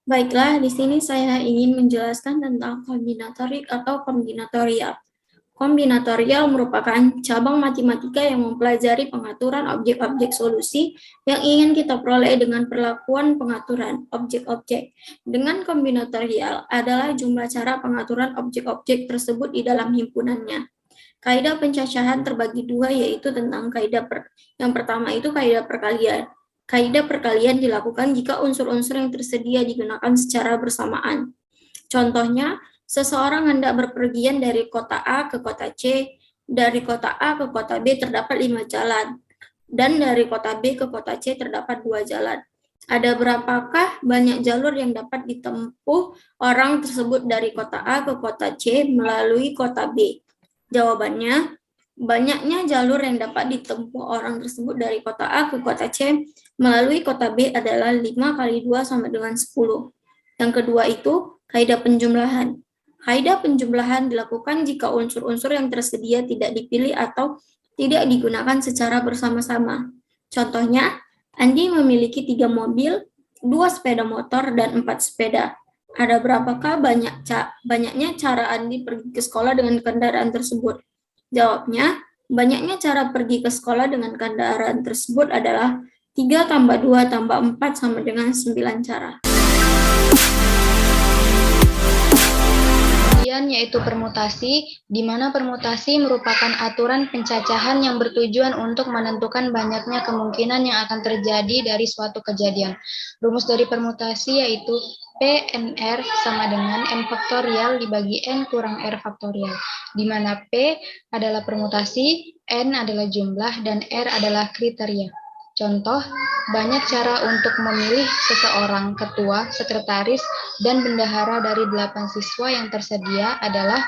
Baiklah, di sini saya ingin menjelaskan tentang kombinatorik atau kombinatorial. Kombinatorial merupakan cabang matematika yang mempelajari pengaturan objek-objek solusi yang ingin kita peroleh dengan perlakuan pengaturan objek-objek. Dengan kombinatorial adalah jumlah cara pengaturan objek-objek tersebut di dalam himpunannya. Kaidah pencacahan terbagi dua, yaitu tentang yang pertama itu kaidah perkalian. Kaidah perkalian dilakukan jika unsur-unsur yang tersedia digunakan secara bersamaan. Contohnya, seseorang hendak berpergian dari kota A ke kota C. Dari kota A ke kota B terdapat 5 jalan, dan dari kota B ke kota C terdapat 2 jalan. Ada berapakah banyak jalur yang dapat ditempuh orang tersebut dari kota A ke kota C melalui kota B? Jawabannya, banyaknya jalur yang dapat ditempuh orang tersebut dari kota A ke kota C melalui kota B adalah 5 kali 2 sama dengan 10. Yang kedua itu kaidah penjumlahan. Kaidah penjumlahan dilakukan jika unsur-unsur yang tersedia tidak dipilih atau tidak digunakan secara bersama-sama. Contohnya, Andi memiliki 3 mobil, 2 sepeda motor, dan 4 sepeda. Ada berapakah banyaknya cara Andi pergi ke sekolah dengan kendaraan tersebut? Jawabnya, banyaknya cara pergi ke sekolah dengan kendaraan tersebut adalah 3 tambah 2 tambah 4 sama dengan 9 cara. Kemudian yaitu permutasi, di mana permutasi merupakan aturan pencacahan yang bertujuan untuk menentukan banyaknya kemungkinan yang akan terjadi dari suatu kejadian. Rumus dari permutasi yaitu PNR sama dengan N faktorial dibagi N kurang R faktorial, di mana P adalah permutasi, N adalah jumlah, dan R adalah kriteria. Contoh, banyak cara untuk memilih seseorang ketua, sekretaris, dan bendahara dari 8 siswa yang tersedia adalah,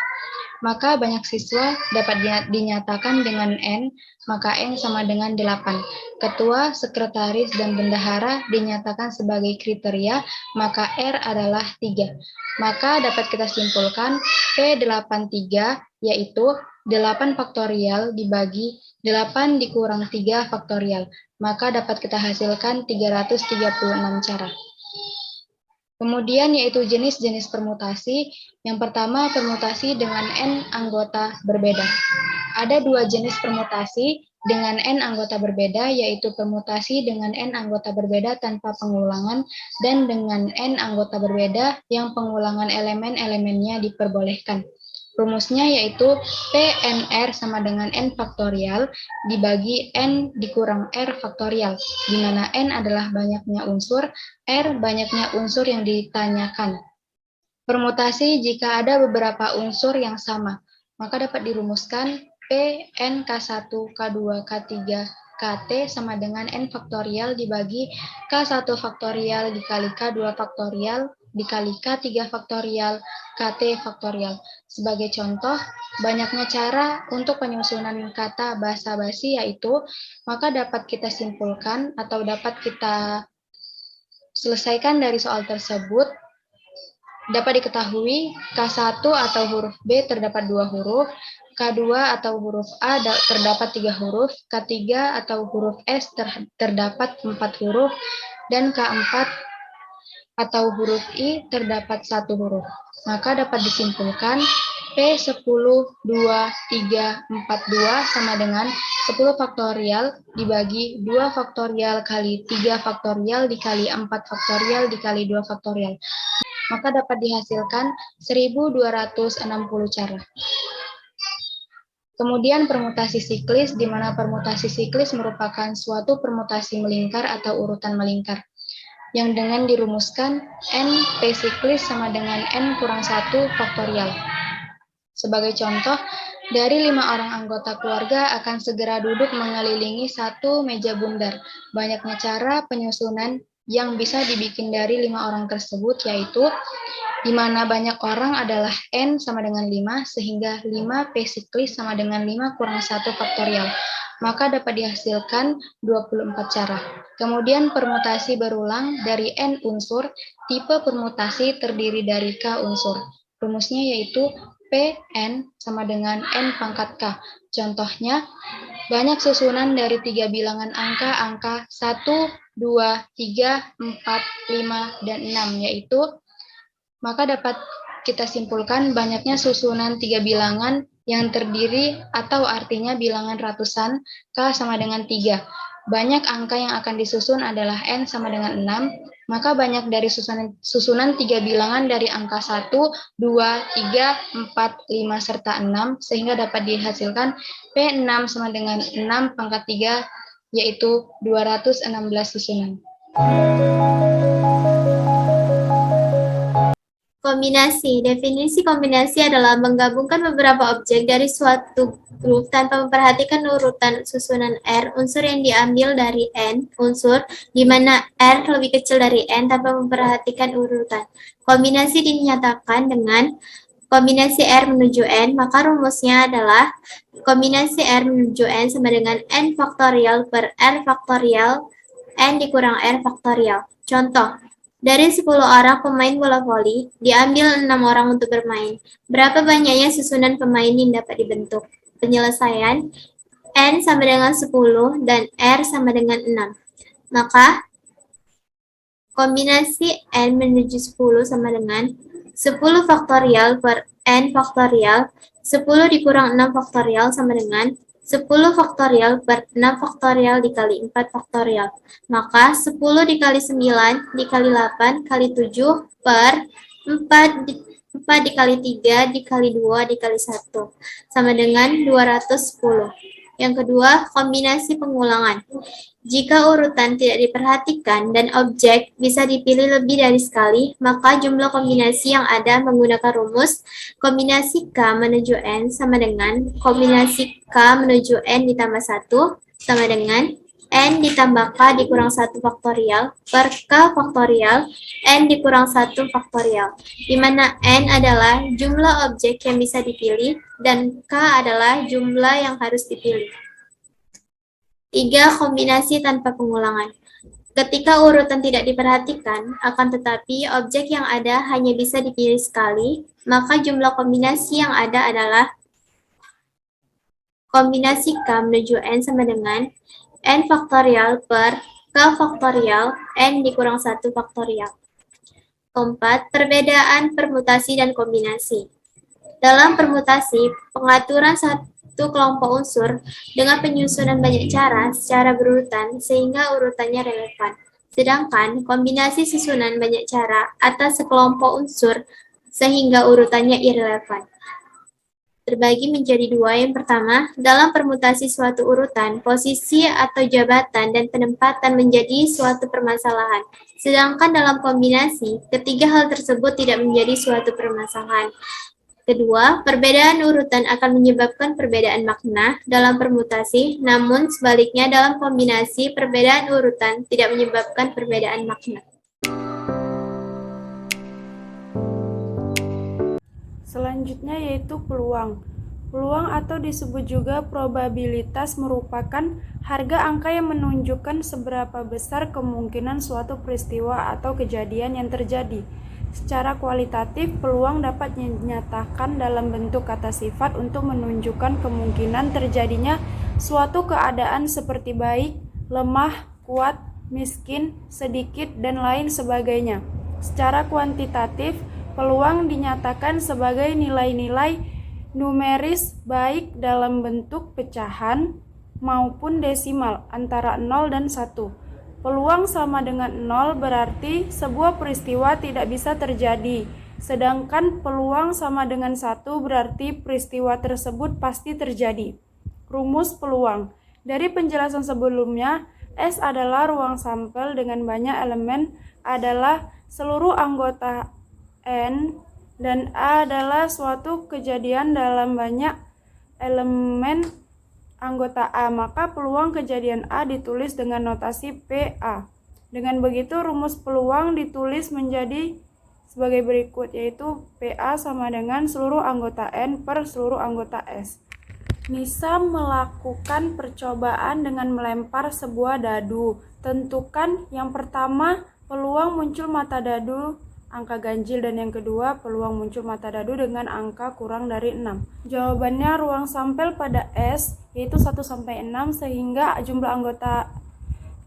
maka banyak siswa dapat dinyatakan dengan N, maka N sama dengan 8. Ketua, sekretaris, dan bendahara dinyatakan sebagai kriteria, maka R adalah 3. Maka dapat kita simpulkan P83 yaitu 8 faktorial dibagi 8 dikurang 3 faktorial. Maka dapat kita hasilkan 336 cara. Kemudian yaitu jenis-jenis permutasi. Yang pertama, permutasi dengan N anggota berbeda. Ada 2 jenis permutasi dengan N anggota berbeda, yaitu permutasi dengan N anggota berbeda tanpa pengulangan dan dengan N anggota berbeda yang pengulangan elemen-elemennya diperbolehkan. Rumusnya yaitu PNR sama dengan N faktorial dibagi N dikurang R faktorial, di mana N adalah banyaknya unsur, R banyaknya unsur yang ditanyakan. Permutasi jika ada beberapa unsur yang sama, maka dapat dirumuskan P, N, K1, K2, K3, KT sama dengan N faktorial dibagi K1 faktorial dikali K2 faktorial dikali K3 faktorial KT faktorial. Sebagai contoh, banyaknya cara untuk penyusunan kata basa-basi yaitu, maka dapat kita simpulkan atau dapat kita selesaikan dari soal tersebut. Dapat diketahui K1 atau huruf B terdapat 2 huruf, K2 atau huruf A terdapat 3 huruf, K3 atau huruf S terdapat 4 huruf, dan K4 atau huruf I terdapat 1 huruf. Maka dapat disimpulkan P10, 2, 3, 4, 2 sama dengan 10 faktorial dibagi 2 faktorial kali 3 faktorial dikali 4 faktorial dikali 2 faktorial. Maka dapat dihasilkan 1260 cara. Kemudian permutasi siklis, di mana permutasi siklis merupakan suatu permutasi melingkar atau urutan melingkar, yang dengan dirumuskan N P siklis sama dengan N kurang 1 faktorial. Sebagai contoh, dari 5 orang anggota keluarga akan segera duduk mengelilingi satu meja bundar. Banyaknya cara penyusunan yang bisa dibikin dari 5 orang tersebut, yaitu di mana banyak orang adalah N sama dengan 5, sehingga 5 P siklis sama dengan 5 kurang 1 faktorial. Maka dapat dihasilkan 24 cara. Kemudian permutasi berulang dari N unsur, tipe permutasi terdiri dari K unsur. Rumusnya yaitu Pn sama dengan N pangkat K. Contohnya, banyak susunan dari 3 bilangan angka 1, 2, 3, 4, 5, dan 6, yaitu maka dapat kita simpulkan banyaknya susunan 3 bilangan yang terdiri atau artinya bilangan ratusan, K sama dengan 3. Banyak angka yang akan disusun adalah N sama dengan 6, maka banyak dari susunan 3 bilangan dari angka 1, 2, 3, 4, 5, serta 6, sehingga dapat dihasilkan P6 sama dengan 6 pangkat 3, yaitu 216 susunan. Kombinasi. Definisi kombinasi adalah menggabungkan beberapa objek dari suatu grup tanpa memperhatikan urutan susunan R, unsur yang diambil dari N unsur, di mana R lebih kecil dari N tanpa memperhatikan urutan. Kombinasi dinyatakan dengan kombinasi R menuju N, maka rumusnya adalah kombinasi R menuju N sama dengan N faktorial per R faktorial N dikurang R faktorial. Contoh, dari 10 orang pemain bola voli, diambil 6 orang untuk bermain. Berapa banyaknya susunan pemain yang dapat dibentuk? Penyelesaian, N sama dengan 10 dan R sama dengan 6. Maka, kombinasi N menuju 10 sama dengan 10 faktorial per N faktorial, 10 dikurang 6 faktorial sama dengan 10 faktorial per 6 faktorial dikali 4 faktorial. Maka 10 dikali 9 dikali 8 kali 7 per 4 dikali 3 dikali 2 dikali 1 sama dengan 210. Yang kedua, kombinasi pengulangan. Jika urutan tidak diperhatikan dan objek bisa dipilih lebih dari sekali, maka jumlah kombinasi yang ada menggunakan rumus kombinasi K menuju N sama dengan kombinasi K menuju N ditambah 1 sama dengan N ditambah K dikurang 1 faktorial per K faktorial N dikurang 1 faktorial, di mana N adalah jumlah objek yang bisa dipilih dan K adalah jumlah yang harus dipilih. 3. Kombinasi tanpa pengulangan. Ketika urutan tidak diperhatikan, akan tetapi objek yang ada hanya bisa dipilih sekali, maka jumlah kombinasi yang ada adalah kombinasi K menuju N sama dengan N faktorial per K faktorial N dikurang 1 faktorial. Keempat, perbedaan permutasi dan kombinasi. Dalam permutasi, pengaturan satu kelompok unsur dengan penyusunan banyak cara secara berurutan sehingga urutannya relevan. Sedangkan kombinasi susunan banyak cara atas sekelompok unsur sehingga urutannya irrelevan. Terbagi menjadi dua. Yang pertama, dalam permutasi suatu urutan, posisi atau jabatan dan penempatan menjadi suatu permasalahan. Sedangkan dalam kombinasi, ketiga hal tersebut tidak menjadi suatu permasalahan. Kedua, perbedaan urutan akan menyebabkan perbedaan makna dalam permutasi, namun sebaliknya dalam kombinasi, perbedaan urutan tidak menyebabkan perbedaan makna. Selanjutnya yaitu peluang. Peluang atau disebut juga probabilitas merupakan harga angka yang menunjukkan seberapa besar kemungkinan suatu peristiwa atau kejadian yang terjadi. Secara kualitatif, peluang dapat dinyatakan dalam bentuk kata sifat untuk menunjukkan kemungkinan terjadinya suatu keadaan seperti baik, lemah, kuat, miskin, sedikit, dan lain sebagainya. Secara kuantitatif, peluang dinyatakan sebagai nilai-nilai numeris baik dalam bentuk pecahan maupun desimal antara 0 dan 1. Peluang sama dengan 0 berarti sebuah peristiwa tidak bisa terjadi, sedangkan peluang sama dengan 1 berarti peristiwa tersebut pasti terjadi. Rumus peluang. Dari penjelasan sebelumnya, S adalah ruang sampel dengan banyak elemen adalah seluruh anggota N, dan A adalah suatu kejadian dalam banyak elemen anggota A, maka peluang kejadian A ditulis dengan notasi PA. Dengan begitu, rumus peluang ditulis menjadi sebagai berikut, yaitu PA sama dengan seluruh anggota N per seluruh anggota S. Nisa melakukan percobaan dengan melempar sebuah dadu. Tentukan yang pertama, peluang muncul mata dadu angka ganjil, dan yang kedua, peluang muncul mata dadu dengan angka kurang dari 6. Jawabannya ruang sampel pada S yaitu 1 sampai 6 sehingga jumlah anggota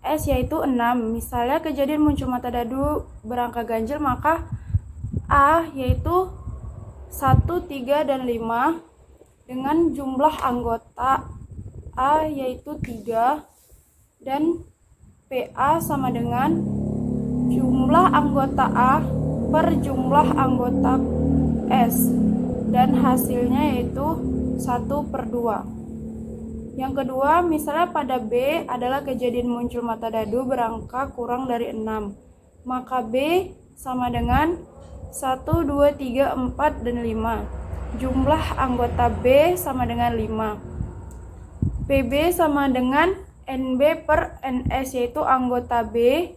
S yaitu 6. Misalnya kejadian muncul mata dadu berangka ganjil, maka A yaitu 1, 3, dan 5 dengan jumlah anggota A yaitu 3 dan PA sama dengan jumlah anggota A per jumlah anggota S dan hasilnya yaitu 1/2. Yang kedua, misalnya pada B adalah kejadian muncul mata dadu berangka kurang dari 6, maka B sama dengan 1, 2, 3, 4, dan 5. Jumlah anggota B sama dengan 5. PB sama dengan NB per NS, yaitu anggota B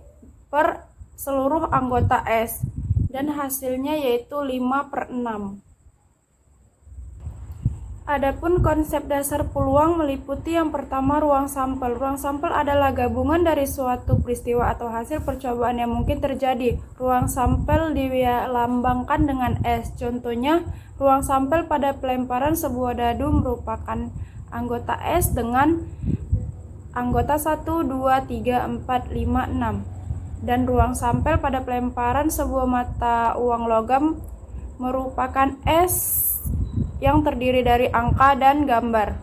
per seluruh anggota S, dan hasilnya yaitu 5/6. Adapun konsep dasar peluang meliputi yang pertama ruang sampel. Ruang sampel adalah gabungan dari suatu peristiwa atau hasil percobaan yang mungkin terjadi. Ruang sampel dilambangkan dengan S. Contohnya, ruang sampel pada pelemparan sebuah dadu merupakan anggota S dengan anggota 1, 2, 3, 4, 5, 6. Dan ruang sampel pada pelemparan sebuah mata uang logam merupakan S yang terdiri dari angka dan gambar.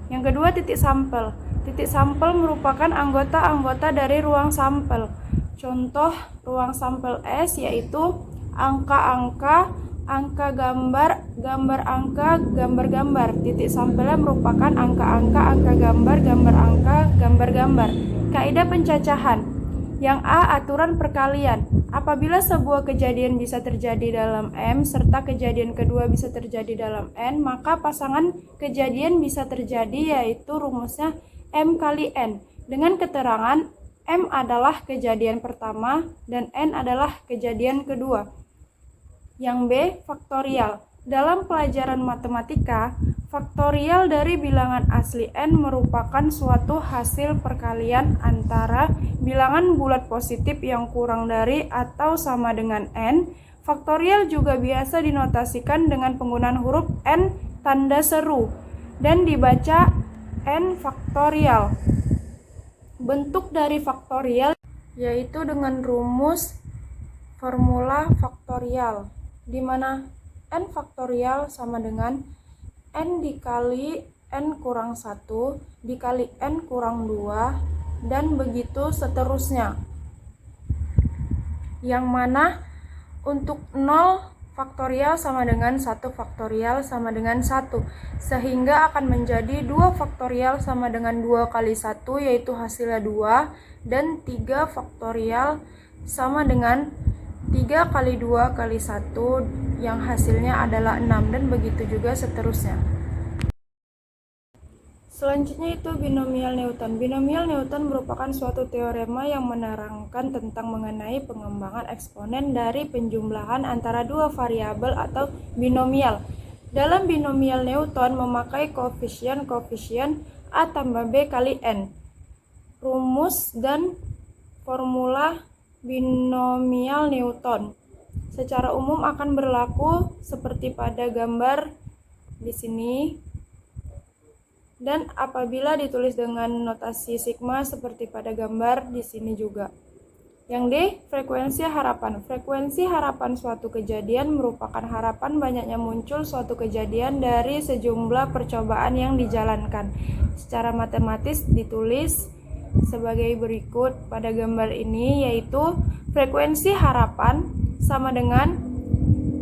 Yang kedua, titik sampel. Titik sampel merupakan anggota-anggota dari ruang sampel. Contoh ruang sampel S yaitu angka-angka, angka gambar, gambar angka, gambar-gambar. Titik sampelnya merupakan angka-angka, angka gambar, gambar angka, gambar-gambar. Kaidah pencacahan. Yang A, aturan perkalian. Apabila sebuah kejadian bisa terjadi dalam M serta kejadian kedua bisa terjadi dalam N, maka pasangan kejadian bisa terjadi, yaitu rumusnya M kali N dengan keterangan M adalah kejadian pertama dan N adalah kejadian kedua. Yang B, faktorial. Dalam pelajaran matematika, faktorial dari bilangan asli N merupakan suatu hasil perkalian antara bilangan bulat positif yang kurang dari atau sama dengan N. Faktorial juga biasa dinotasikan dengan penggunaan huruf N tanda seru dan dibaca N faktorial. Bentuk dari faktorial yaitu dengan rumus formula faktorial, di mana N faktorial sama dengan N dikali N kurang 1 dikali N kurang 2 dan begitu seterusnya. Yang mana untuk 0 faktorial sama dengan 1 faktorial sama dengan 1, sehingga akan menjadi 2 faktorial sama dengan 2 kali 1 yaitu hasilnya 2, dan 3 faktorial sama dengan 3 kali 2 kali 1 yang hasilnya adalah 6, dan begitu juga seterusnya. Selanjutnya itu binomial Newton. Binomial Newton merupakan suatu teorema yang menerangkan tentang mengenai pengembangan eksponen dari penjumlahan antara dua variabel atau binomial. Dalam binomial Newton memakai koefisien A tambah B kali N. Rumus dan formula binomial Newton secara umum akan berlaku seperti pada gambar di sini, dan apabila ditulis dengan notasi sigma seperti pada gambar di sini juga. Yang D, frekuensi harapan. Frekuensi harapan suatu kejadian merupakan harapan banyaknya muncul suatu kejadian dari sejumlah percobaan yang dijalankan. Secara matematis ditulis sebagai berikut pada gambar ini, yaitu frekuensi harapan sama dengan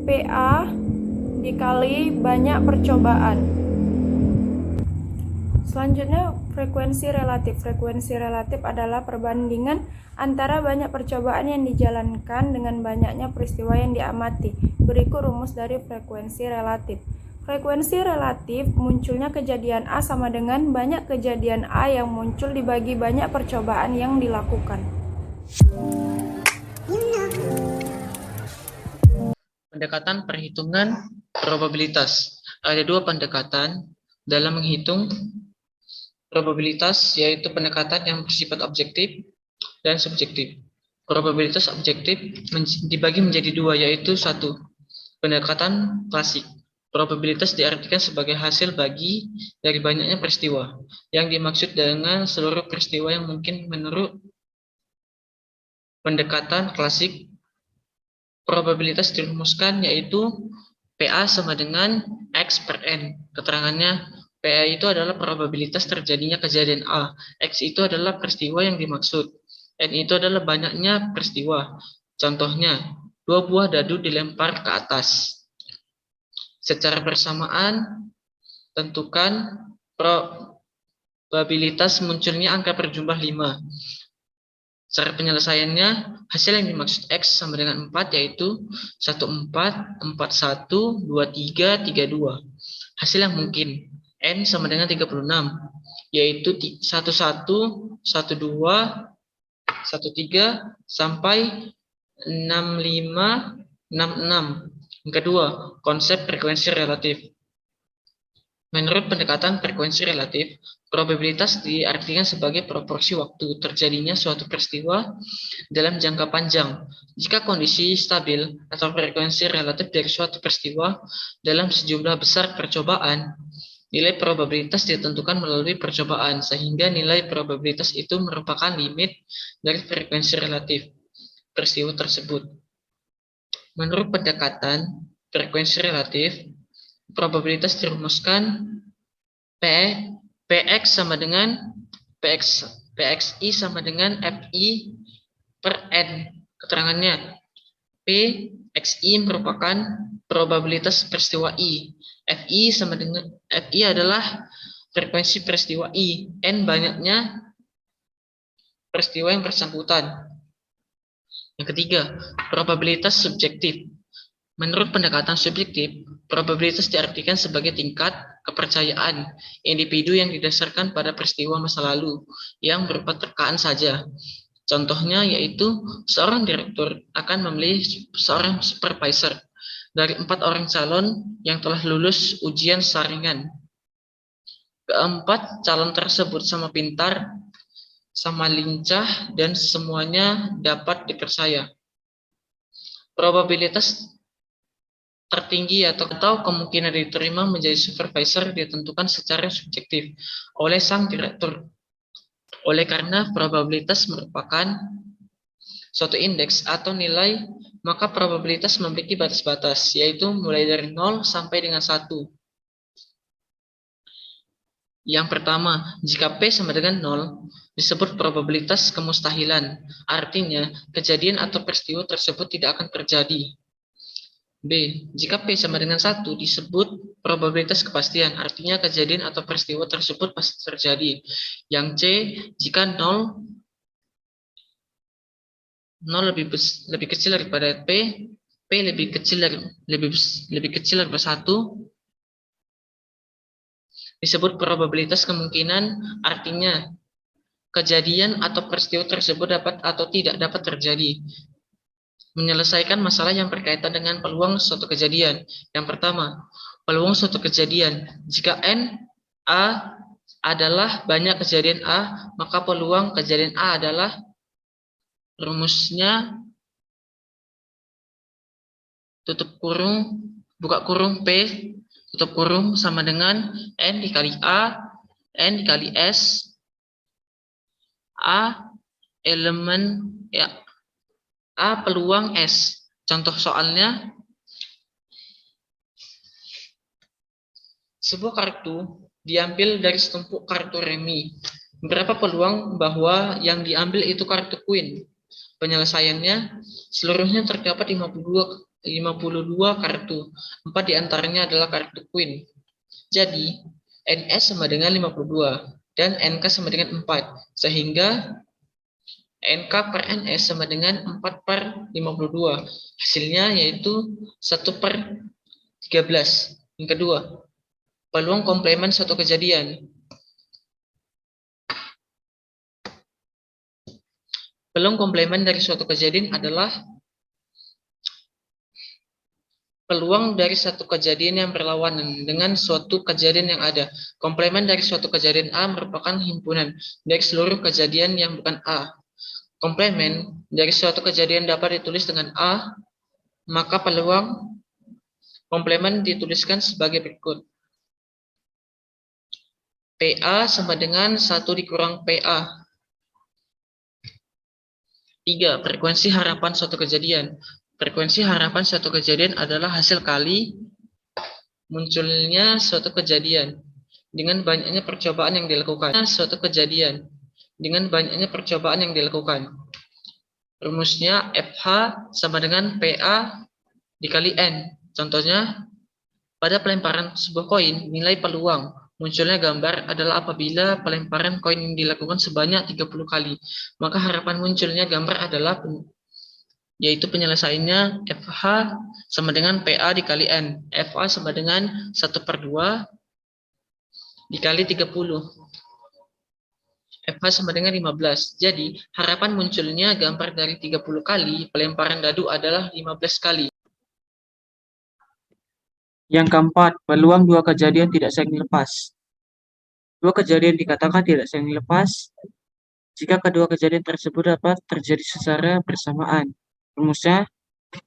PA dikali banyak percobaan. Selanjutnya frekuensi relatif. Frekuensi relatif adalah perbandingan antara banyak percobaan yang dijalankan dengan banyaknya peristiwa yang diamati. Berikut rumus dari frekuensi relatif. Frekuensi relatif munculnya kejadian A sama dengan banyak kejadian A yang muncul dibagi banyak percobaan yang dilakukan. Pendekatan perhitungan probabilitas. Ada dua pendekatan dalam menghitung probabilitas, yaitu pendekatan yang bersifat objektif dan subjektif. Probabilitas objektif dibagi menjadi dua, yaitu satu, pendekatan klasik. Probabilitas diartikan sebagai hasil bagi dari banyaknya peristiwa. Yang dimaksud dengan seluruh peristiwa yang mungkin menurut pendekatan klasik probabilitas dirumuskan yaitu PA sama dengan X per N. Keterangannya, PA itu adalah probabilitas terjadinya kejadian A. X itu adalah peristiwa yang dimaksud. N itu adalah banyaknya peristiwa. Contohnya, 2 buah dadu dilempar ke atas. Secara bersamaan, tentukan probabilitas munculnya angka berjumlah 5. Cara penyelesaiannya, hasil yang dimaksud X sama dengan 4, yaitu 14, 41, 23, 32. Hasil yang mungkin, N sama dengan 36, yaitu 11, 12, 13, sampai 65, 66. Yang kedua, konsep frekuensi relatif. Menurut pendekatan frekuensi relatif, probabilitas diartikan sebagai proporsi waktu terjadinya suatu peristiwa dalam jangka panjang. Jika kondisi stabil atau frekuensi relatif dari suatu peristiwa dalam sejumlah besar percobaan, nilai probabilitas ditentukan melalui percobaan, sehingga nilai probabilitas itu merupakan limit dari frekuensi relatif peristiwa tersebut. Menurut pendekatan frekuensi relatif, probabilitas dirumuskan Px sama dengan Pxi sama dengan Fi per N. Keterangannya, Pxi merupakan probabilitas peristiwa I. Fi adalah frekuensi peristiwa I. N banyaknya peristiwa yang bersangkutan. Yang ketiga, probabilitas subjektif. Menurut pendekatan subjektif, probabilitas diartikan sebagai tingkat kepercayaan individu yang didasarkan pada peristiwa masa lalu yang berupa terkaan saja. Contohnya yaitu seorang direktur akan memilih seorang supervisor dari 4 orang calon yang telah lulus ujian saringan. Keempat calon tersebut sama pintar, sama lincah, dan semuanya dapat dipercaya. Probabilitas tertinggi atau kemungkinan diterima menjadi supervisor ditentukan secara subjektif oleh sang direktur. Oleh karena probabilitas merupakan suatu indeks atau nilai, maka probabilitas memiliki batas-batas, yaitu mulai dari 0 sampai dengan 1. Yang pertama, jika P sama dengan 0, disebut probabilitas kemustahilan. Artinya, kejadian atau peristiwa tersebut tidak akan terjadi. B. Jika P sama dengan 1, disebut probabilitas kepastian. Artinya, kejadian atau peristiwa tersebut pasti terjadi. Yang C, jika 0 lebih kecil daripada P lebih kecil dari 1, disebut probabilitas kemungkinan. Artinya, kejadian atau peristiwa tersebut dapat atau tidak dapat terjadi. Menyelesaikan masalah yang berkaitan dengan peluang suatu kejadian. Yang pertama, peluang suatu kejadian. Jika N A adalah banyak kejadian A, maka peluang kejadian A adalah, rumusnya tutup kurung, buka kurung P, tutup kurung sama dengan N dikali A, N dikali S, A elemen ya, A peluang S. Contoh soalnya, sebuah kartu diambil dari setumpuk kartu remi. Berapa peluang bahwa yang diambil itu kartu Queen? Penyelesaiannya, seluruhnya terdapat 52 kartu. 4 diantaranya adalah kartu Queen. Jadi, NS sama dengan 52 dan NK sama dengan 4. Sehingga NK per NS sama dengan 4 per 52. Hasilnya yaitu 1 per 13. Yang kedua, peluang komplement suatu kejadian. Peluang komplement dari suatu kejadian adalah peluang dari satu kejadian yang berlawanan dengan suatu kejadian yang ada. Komplement dari suatu kejadian A merupakan himpunan dari seluruh kejadian yang bukan A. Komplement dari suatu kejadian dapat ditulis dengan A, maka peluang komplement dituliskan sebagai berikut. PA sama dengan 1 dikurang PA. 3. Frekuensi harapan suatu kejadian. Frekuensi harapan suatu kejadian adalah hasil kali munculnya suatu kejadian dengan banyaknya percobaan yang dilakukan. Rumusnya FH sama dengan PA dikali N. Contohnya, pada pelemparan sebuah koin, nilai peluang munculnya gambar adalah apabila pelemparan koin yang dilakukan sebanyak 30 kali. Maka harapan munculnya gambar adalah yaitu penyelesaiannya FH sama dengan PA dikali N. FA sama dengan 1/2 dikali 30. FH sama dengan 15. Jadi, harapan munculnya gambar dari 30 kali, pelemparan dadu adalah 15 kali. Yang keempat, peluang dua kejadian tidak saling lepas. Dua kejadian dikatakan tidak saling lepas jika kedua kejadian tersebut dapat terjadi secara bersamaan. Rumusnya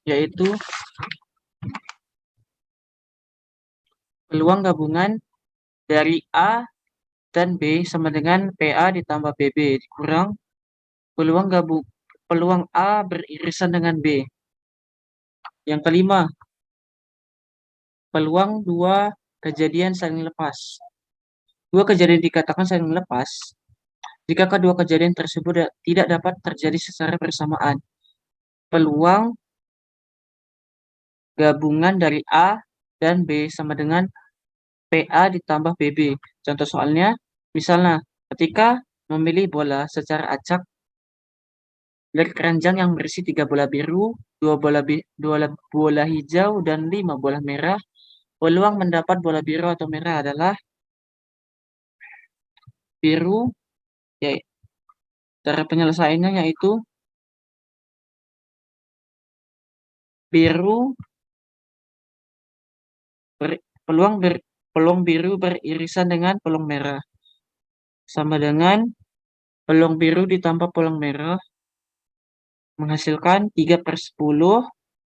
yaitu peluang gabungan dari A dan B sama dengan PA ditambah PB dikurang peluang A beririsan dengan B. Yang kelima, peluang dua kejadian saling lepas. Dua kejadian dikatakan saling lepas jika kedua kejadian tersebut tidak dapat terjadi secara bersamaan. Peluang gabungan dari A dan B sama dengan PA ditambah PB. Contoh soalnya, misalnya ketika memilih bola secara acak dari keranjang yang berisi 3 bola biru, 2 bola hijau, dan 5 bola merah, peluang mendapat bola biru atau merah adalah biru, ya, cara penyelesaiannya yaitu biru peluang biru beririsan dengan peluang merah sama dengan peluang biru ditambah peluang merah menghasilkan 3/10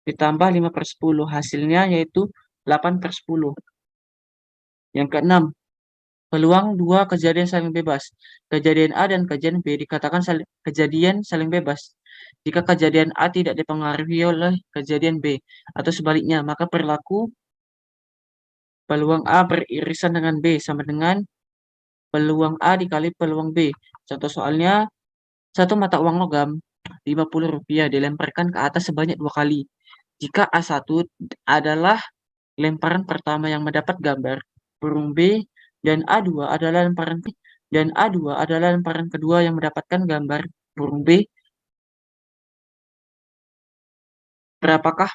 ditambah 5/10. Hasilnya yaitu 8/10. Yang keenam, peluang dua kejadian saling bebas. Kejadian A dan kejadian B dikatakan kejadian saling bebas jika kejadian A tidak dipengaruhi oleh kejadian B atau sebaliknya, maka berlaku peluang A beririsan dengan B sama dengan peluang A dikali peluang B. Contoh soalnya, satu mata uang logam Rp50 dilemparkan ke atas sebanyak 2 kali. Jika A1 adalah lemparan pertama yang mendapat gambar burung B dan A2 adalah lemparan kedua yang mendapatkan gambar burung B, berapakah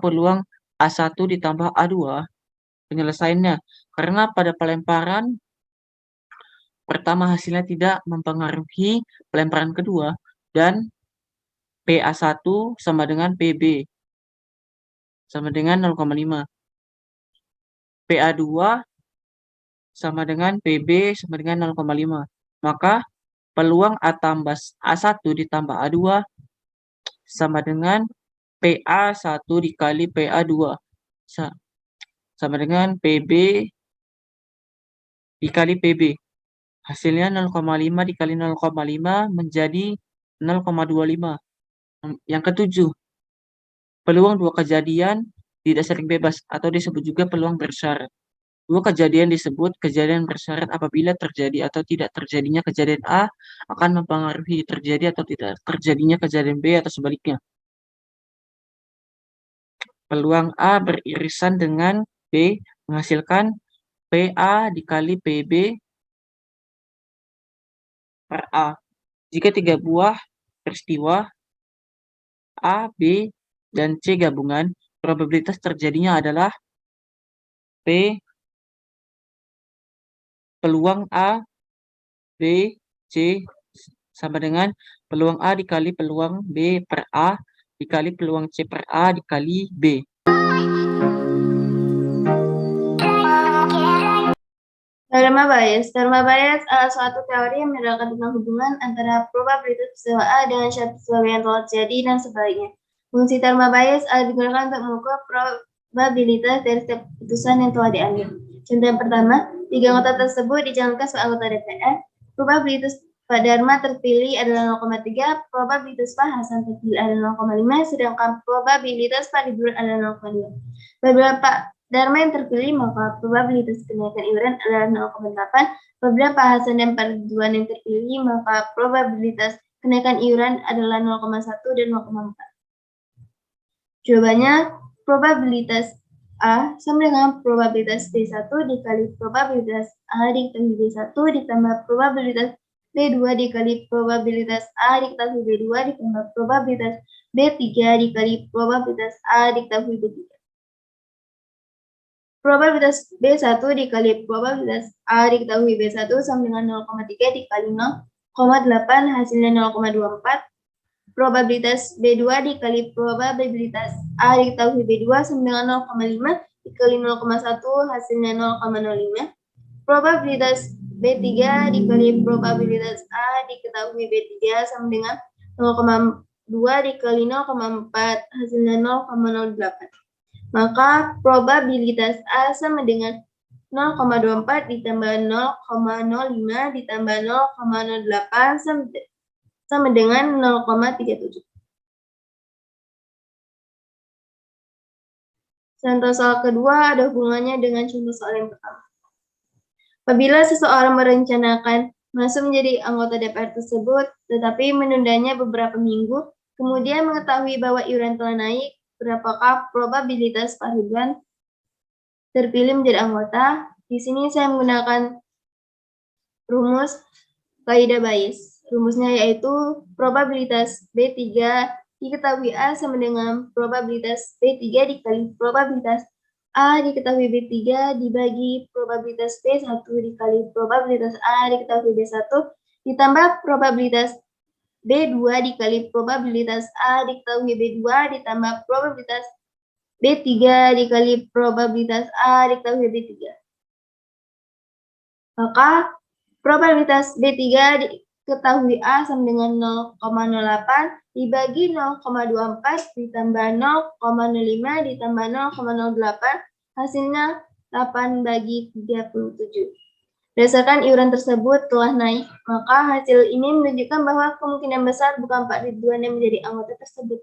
peluang A1 ditambah A2 penyelesaiannya? Karena pada pelemparan pertama hasilnya tidak mempengaruhi pelemparan kedua dan PA1 sama dengan PB sama dengan 0,5. PA2 sama dengan PB sama dengan 0,5. Maka peluang A1 ditambah A2 sama dengan PA1 dikali PA2 sama dengan PB dikali PB. Hasilnya 0,5 dikali 0,5 menjadi 0,25. Yang ketujuh, peluang dua kejadian tidak saling bebas atau disebut juga peluang bersyarat. Dua kejadian disebut kejadian bersyarat apabila terjadi atau tidak terjadinya kejadian A akan mempengaruhi terjadi atau tidak terjadinya kejadian B atau sebaliknya. Peluang A beririsan dengan B menghasilkan PA dikali PB per A. Jika 3 buah peristiwa A, B, dan C gabungan, probabilitas terjadinya adalah P peluang A, B, C sama dengan peluang A dikali peluang B per A dikali peluang C per A dikali B. Teorema Bayes. Teorema Bayes adalah suatu teori yang menerangkan tentang hubungan antara probabilitas peristiwa A dengan suatu peristiwa yang telah terjadi dan sebaliknya. Fungsi teorema Bayes adalah digunakan untuk mengukur probabilitas dari setiap keputusan yang telah diambil. Contoh yang pertama, 3 anggota tersebut dicalonkan sebagai anggota DPR. Probabilitas Pak Dharma terpilih adalah 0,3, probabilitas Pak Hasan terpilih adalah 0,5, sedangkan probabilitas Pak Liburan adalah 0,2. Apabila Pak Dharma yang terpilih, maka probabilitas kenaikan iuran adalah 0,8. Apabila Pak Hasan dan Pak Ridwan yang terpilih, maka probabilitas kenaikan iuran adalah 0,1 dan 0,4. Jawabannya, probabilitas A sama dengan probabilitas B1 dikali probabilitas A dikali B1 ditambah probabilitas B2 dikali probabilitas A dikali B2 ditambah probabilitas B3 dikali probabilitas A dikali B3. Probabilitas B1 dikali probabilitas A diketahui B1 sama dengan 0,3 dikali 0,8 hasilnya 0,24. Probabilitas B2 dikali probabilitas A diketahui B2 sama dengan 0,5 dikali 0,1 hasilnya 0,05. Probabilitas B3 dikali probabilitas A diketahui B3 sama dengan 0,2 dikali 0,4 hasilnya 0,08. Maka probabilitas A sama dengan 0,24 ditambah 0,05 ditambah 0,08 sama dengan 0,37. Contoh soal kedua ada hubungannya dengan contoh soal yang pertama. Apabila seseorang merencanakan masuk menjadi anggota DPR tersebut, tetapi menundanya beberapa minggu, kemudian mengetahui bahwa iuran telah naik, berapakah probabilitas Pak Ridwan terpilih menjadi anggota? Di sini saya menggunakan rumus kaidah Bayes. Rumusnya yaitu probabilitas B3 diketahui A sama dengan probabilitas B3 dikali probabilitas A diketahui B3 dibagi probabilitas B1 dikali probabilitas A diketahui B1 ditambah probabilitas B2 dikali probabilitas A diketahui B2 ditambah probabilitas B3 dikali probabilitas A diketahui B3. Maka probabilitas B3 diketahui A sama dengan 0,08 dibagi 0,24 ditambah 0,05 ditambah 0,08 hasilnya 8 bagi 37. Berdasarkan iuran tersebut telah naik, maka hasil ini menunjukkan bahwa kemungkinan besar bukan Pak Ridwan yang menjadi anggota tersebut.